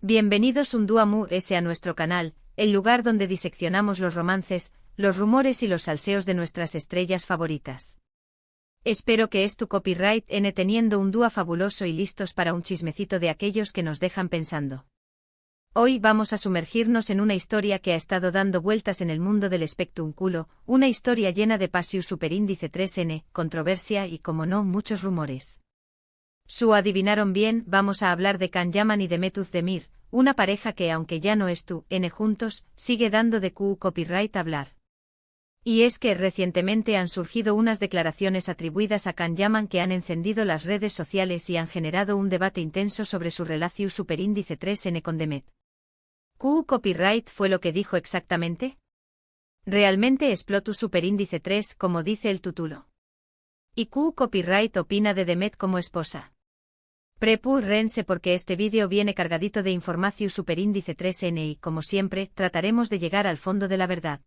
Bienvenidos un día más a nuestro canal, el lugar donde diseccionamos los romances, los rumores y los salseos de nuestras estrellas favoritas. Espero que es tu copyright teniendo un día fabuloso y listos para un chismecito de aquellos que nos dejan pensando. Hoy vamos a sumergirnos en una historia que ha estado dando vueltas en el mundo del espectáculo, una historia llena de pasión superíndice 3N, controversia y, como no, muchos rumores. Adivinaron bien, vamos a hablar de Can Yaman y Demet Özdemir, una pareja que, aunque ya no es juntos, sigue dando de copyright hablar. Y es que recientemente han surgido unas declaraciones atribuidas a Can Yaman que han encendido las redes sociales y han generado un debate intenso sobre su relación superíndice 3N con Demet. ¿Copyright fue lo que dijo exactamente? ¿Realmente explotó superíndice 3 como dice el título? ¿Y copyright opina de Demet como esposa? Prepárense porque este vídeo viene cargadito de información superíndice 3N y, como siempre, trataremos de llegar al fondo de la verdad.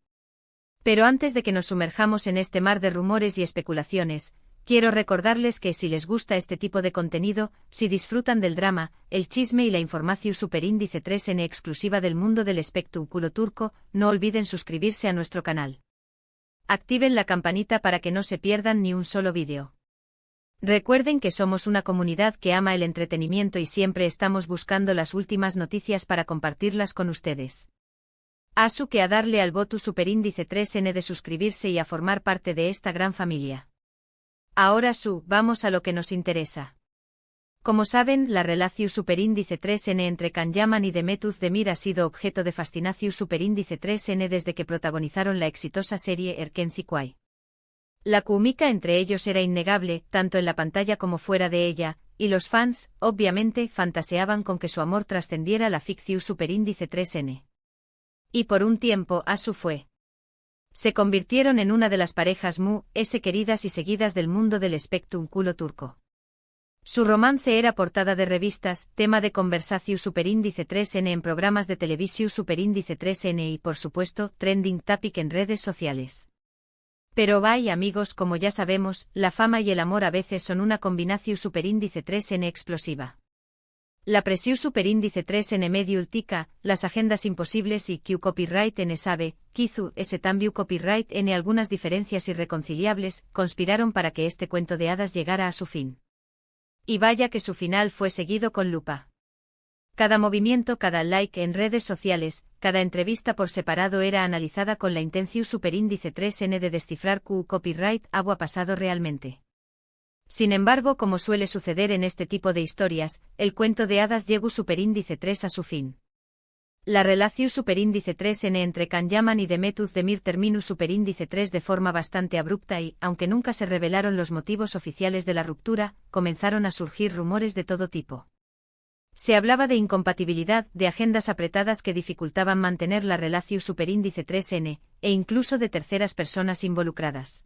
Pero antes de que nos sumerjamos en este mar de rumores y especulaciones, quiero recordarles que si les gusta este tipo de contenido, si disfrutan del drama, el chisme y la información superíndice 3N exclusiva del mundo del espectáculo turco, no olviden suscribirse a nuestro canal. Activen la campanita para que no se pierdan ni un solo vídeo. Recuerden que somos una comunidad que ama el entretenimiento y siempre estamos buscando las últimas noticias para compartirlas con ustedes. Que a darle al voto superíndice 3N de suscribirse y a formar parte de esta gran familia. Ahora vamos a lo que nos interesa. Como saben, la relación superíndice 3N entre Can Yaman y Demet Özdemir ha sido objeto de fascinación superíndice 3N desde que protagonizaron la exitosa serie Erken Zikuay. La química entre ellos era innegable, tanto en la pantalla como fuera de ella, y los fans, obviamente, fantaseaban con que su amor trascendiera la ficción superíndice 3N. Y por un tiempo, fue. Se convirtieron en una de las parejas queridas y seguidas del mundo del espectáculo turco. Su romance era portada de revistas, tema de conversación superíndice 3N en programas de televisión superíndice 3N y, por supuesto, trending topic en redes sociales. Pero amigos, como ya sabemos, la fama y el amor a veces son una combinación superíndice 3N explosiva. La presión superíndice 3N medio ultica, las agendas imposibles y copyright N sabe, Kizu ese tambio copyright N algunas diferencias irreconciliables, conspiraron para que este cuento de hadas llegara a su fin. Y vaya que su final fue seguido con lupa. Cada movimiento, cada like en redes sociales, cada entrevista por separado era analizada con la intención superíndice 3N de descifrar copyright ha pasado realmente. Sin embargo, como suele suceder en este tipo de historias, el cuento de hadas llegó superíndice 3 a su fin. La relación superíndice 3N entre Can Yaman y Demet Özdemir terminó superíndice 3 de forma bastante abrupta y, aunque nunca se revelaron los motivos oficiales de la ruptura, comenzaron a surgir rumores de todo tipo. Se hablaba de incompatibilidad, de agendas apretadas que dificultaban mantener la relación superíndice 3N, e incluso de terceras personas involucradas.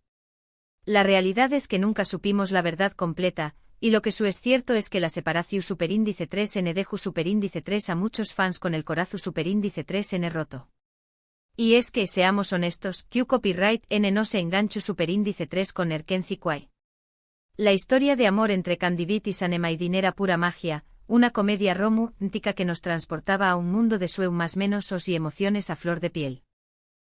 La realidad es que nunca supimos la verdad completa, y lo que es cierto es que la separación superíndice 3N dejó superíndice 3 a muchos fans con el corazón superíndice 3N roto. Y es que, seamos honestos, copyright N no se enganchó superíndice 3 con Erken Zikuay. La historia de amor entre Candivit y Sanemaidin era pura magia, una comedia romántica que nos transportaba a un mundo de más menos y emociones a flor de piel.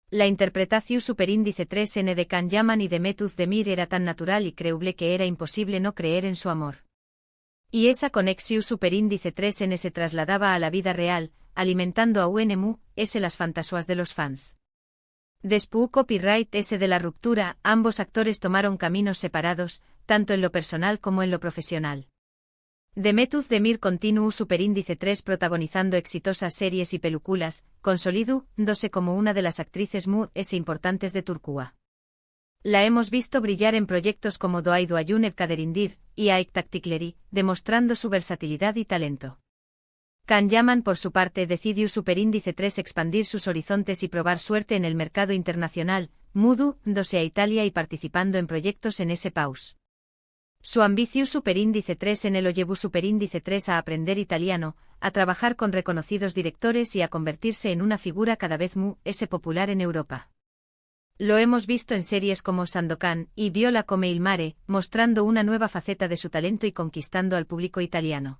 La interpretación superíndice 3N de Can Yaman y Demet Özdemir era tan natural y creíble que era imposible no creer en su amor. Y esa conexión superíndice 3N se trasladaba a la vida real, alimentando a las fantasías de los fans. Después copyright de la ruptura, ambos actores tomaron caminos separados, tanto en lo personal como en lo profesional. Demet Özdemir continuó superíndice 3 protagonizando exitosas series y películas, consolidándose como una de las actrices importantes de Turquía. La hemos visto brillar en proyectos como Doay Doayun Ev Kaderindir y Aik Taktikleri, demostrando su versatilidad y talento. Can Yaman, por su parte, decidió superíndice 3 expandir sus horizontes y probar suerte en el mercado internacional, mudándose a Italia y participando en proyectos en ese país. Su ambición superíndice 3N lo llevó superíndice 3 a aprender italiano, a trabajar con reconocidos directores y a convertirse en una figura cada vez popular en Europa. Lo hemos visto en series como Sandokan y Viola come il mare, mostrando una nueva faceta de su talento y conquistando al público italiano.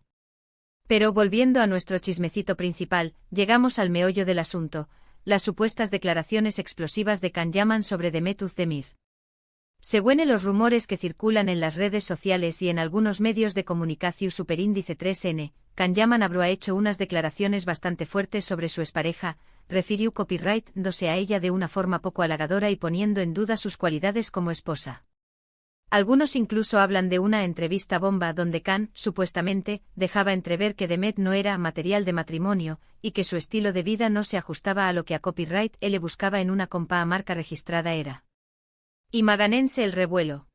Pero volviendo a nuestro chismecito principal, llegamos al meollo del asunto, las supuestas declaraciones explosivas de Can Yaman sobre Demet Özdemir. Según los rumores que circulan en las redes sociales y en algunos medios de comunicación superíndice 3N, Can Yaman habrá hecho unas declaraciones bastante fuertes sobre su expareja, refirió Copyright, dándose a ella de una forma poco halagadora y poniendo en duda sus cualidades como esposa. Algunos incluso hablan de una entrevista bomba donde Can, supuestamente, dejaba entrever que Demet no era material de matrimonio, y que su estilo de vida no se ajustaba a lo que a Copyright le buscaba en una compa marca registrada era. Imaganense el revuelo.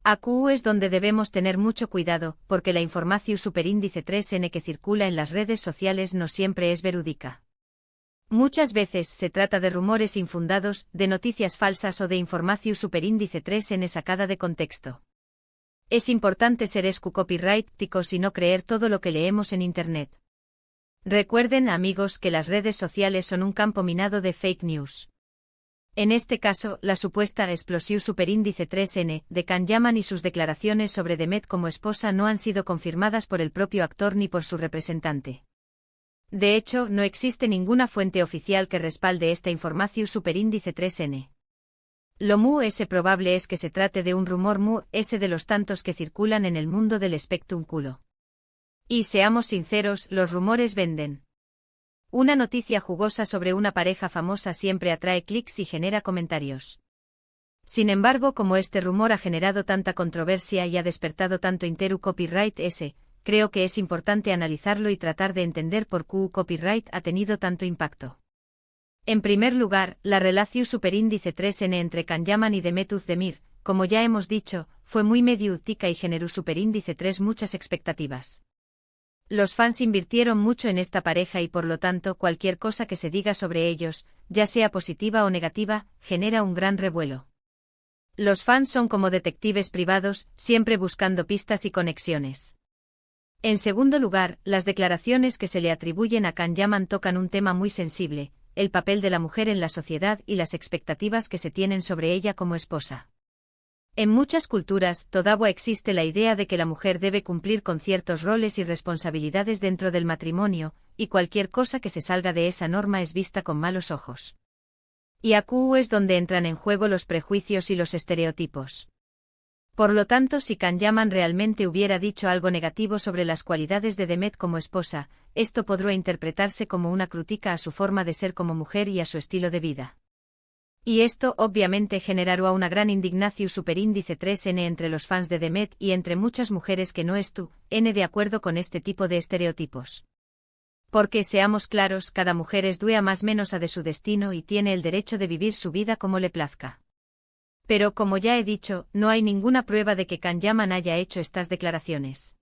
AQ es donde debemos tener mucho cuidado, porque la información superíndice 3N que circula en las redes sociales no siempre es verídica. Muchas veces se trata de rumores infundados, de noticias falsas o de información superíndice 3N sacada de contexto. Es importante ser copyrighticos y no creer todo lo que leemos en Internet. Recuerden, amigos, que las redes sociales son un campo minado de fake news. En este caso, la supuesta explosión superíndice 3N de Can Yaman y sus declaraciones sobre Demet como esposa no han sido confirmadas por el propio actor ni por su representante. De hecho, no existe ninguna fuente oficial que respalde esta información superíndice 3N. Lo muy probable es que se trate de un rumor muy de los tantos que circulan en el mundo del espectáculo. Y seamos sinceros, los rumores venden. Una noticia jugosa sobre una pareja famosa siempre atrae clics y genera comentarios. Sin embargo, como este rumor ha generado tanta controversia y ha despertado tanto copyright creo que es importante analizarlo y tratar de entender por qué Copyright ha tenido tanto impacto. En primer lugar, la relación superíndice 3N entre Can Yaman y Demet Özdemir, como ya hemos dicho, fue muy mediática y generó superíndice 3 muchas expectativas. Los fans invirtieron mucho en esta pareja y por lo tanto cualquier cosa que se diga sobre ellos, ya sea positiva o negativa, genera un gran revuelo. Los fans son como detectives privados, siempre buscando pistas y conexiones. En segundo lugar, las declaraciones que se le atribuyen a Can Yaman tocan un tema muy sensible, el papel de la mujer en la sociedad y las expectativas que se tienen sobre ella como esposa. En muchas culturas, todavía existe la idea de que la mujer debe cumplir con ciertos roles y responsabilidades dentro del matrimonio, y cualquier cosa que se salga de esa norma es vista con malos ojos. Y aquí es donde entran en juego los prejuicios y los estereotipos. Por lo tanto, si Can Yaman realmente hubiera dicho algo negativo sobre las cualidades de Demet como esposa, esto podrá interpretarse como una crítica a su forma de ser como mujer y a su estilo de vida. Y esto obviamente generará una gran indignación superíndice 3N entre los fans de Demet y entre muchas mujeres que no están de acuerdo con este tipo de estereotipos. Porque seamos claros, cada mujer es dueña más menos de su destino y tiene el derecho de vivir su vida como le plazca. Pero como ya he dicho, no hay ninguna prueba de que Can Yaman haya hecho estas declaraciones.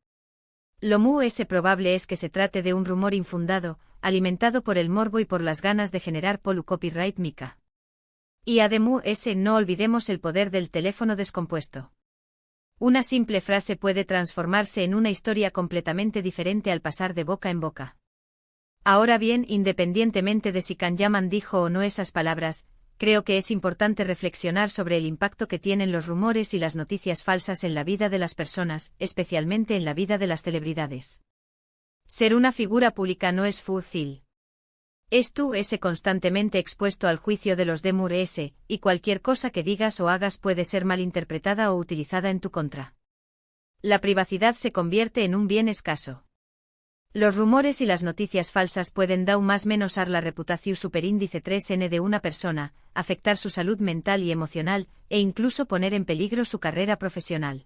Lo muy probable es que se trate de un rumor infundado, alimentado por el morbo y por las ganas de generar copyright mica. Y además no olvidemos el poder del teléfono descompuesto. Una simple frase puede transformarse en una historia completamente diferente al pasar de boca en boca. Ahora bien, independientemente de si Can Yaman dijo o no esas palabras, creo que es importante reflexionar sobre el impacto que tienen los rumores y las noticias falsas en la vida de las personas, especialmente en la vida de las celebridades. Ser una figura pública no es fácil. Tú constantemente expuesto al juicio de los demás y cualquier cosa que digas o hagas puede ser malinterpretada o utilizada en tu contra. La privacidad se convierte en un bien escaso. Los rumores y las noticias falsas pueden dar más menos la reputación superíndice 3N de una persona, afectar su salud mental y emocional, e incluso poner en peligro su carrera profesional.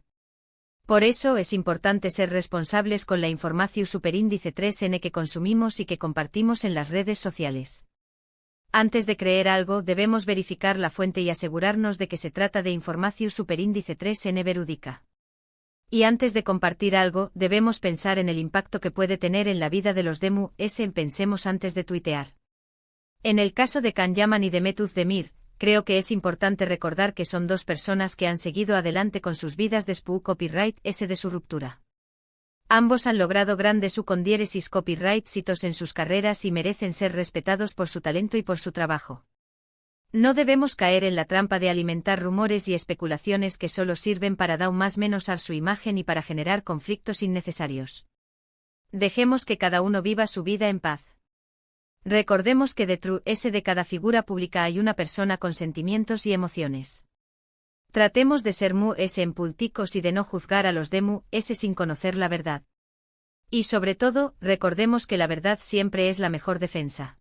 Por eso es importante ser responsables con la información superíndice 3N que consumimos y que compartimos en las redes sociales. Antes de creer algo, debemos verificar la fuente y asegurarnos de que se trata de información superíndice 3N verídica. Y antes de compartir algo, debemos pensar en el impacto que puede tener en la vida de los demás, pensemos antes de tuitear. En el caso de Can Yaman y Demet Özdemir, creo que es importante recordar que son dos personas que han seguido adelante con sus vidas después copyright de su ruptura. Ambos han logrado grandes copyright hitos en sus carreras y merecen ser respetados por su talento y por su trabajo. No debemos caer en la trampa de alimentar rumores y especulaciones que solo sirven para dar más menos a su imagen y para generar conflictos innecesarios. dejemos que cada uno viva su vida en paz. Recordemos que detrás de cada figura pública hay una persona con sentimientos y emociones. Tratemos de ser empáticos y de no juzgar a los demás sin conocer la verdad. Y sobre todo, recordemos que la verdad siempre es la mejor defensa.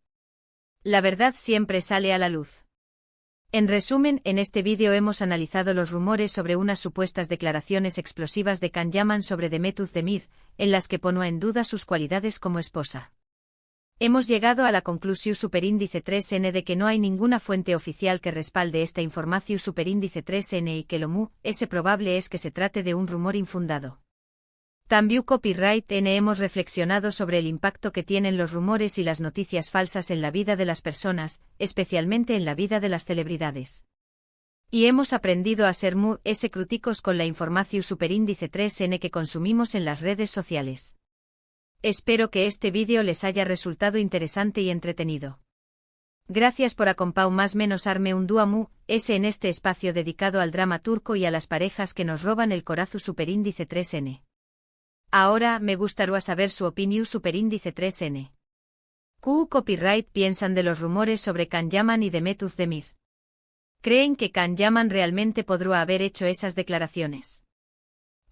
La verdad siempre sale a la luz. En resumen, en este vídeo hemos analizado los rumores sobre unas supuestas declaraciones explosivas de Can Yaman sobre Demet Özdemir, en las que ponía en duda sus cualidades como esposa. Hemos llegado a la conclusión superíndice 3N de que no hay ninguna fuente oficial que respalde esta información superíndice 3N y que lo probable es que se trate de un rumor infundado. También Copyright N hemos reflexionado sobre el impacto que tienen los rumores y las noticias falsas en la vida de las personas, especialmente en la vida de las celebridades. Y hemos aprendido a ser críticos con la información superíndice 3N que consumimos en las redes sociales. Espero que este vídeo les haya resultado interesante y entretenido. Gracias por acompañarme más menos arme un dúo en este espacio dedicado al drama turco y a las parejas que nos roban el corazón superíndice 3N. Ahora me gustaría saber su opinión superíndice 3N. ¿Qué copyright piensan de los rumores sobre Can Yaman y Demet Özdemir? ¿Creen que Can Yaman realmente podría haber hecho esas declaraciones?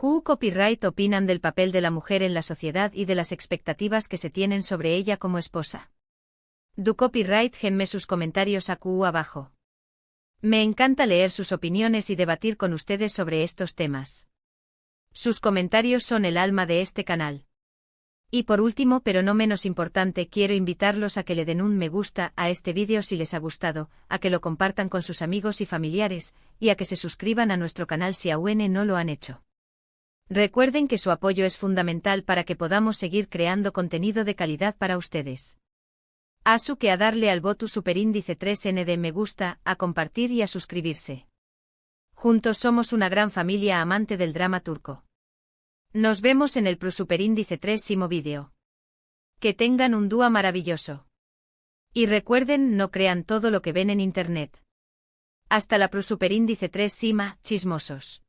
¿Qué copyright opinan del papel de la mujer en la sociedad y de las expectativas que se tienen sobre ella como esposa? Du copyright genme sus comentarios abajo. Me encanta leer sus opiniones y debatir con ustedes sobre estos temas. Sus comentarios son el alma de este canal. Y por último, pero no menos importante, quiero invitarlos a que le den un me gusta a este vídeo si les ha gustado, a que lo compartan con sus amigos y familiares, y a que se suscriban a nuestro canal si aún no lo han hecho. Recuerden que su apoyo es fundamental para que podamos seguir creando contenido de calidad para ustedes. Asu que a darle al voto superíndice 3N de me gusta, a compartir y a suscribirse. Juntos somos una gran familia amante del drama turco. Nos vemos en el superíndice 3º vídeo. Que tengan un día maravilloso. Y recuerden, no crean todo lo que ven en internet. Hasta la superíndice 3 chismosos.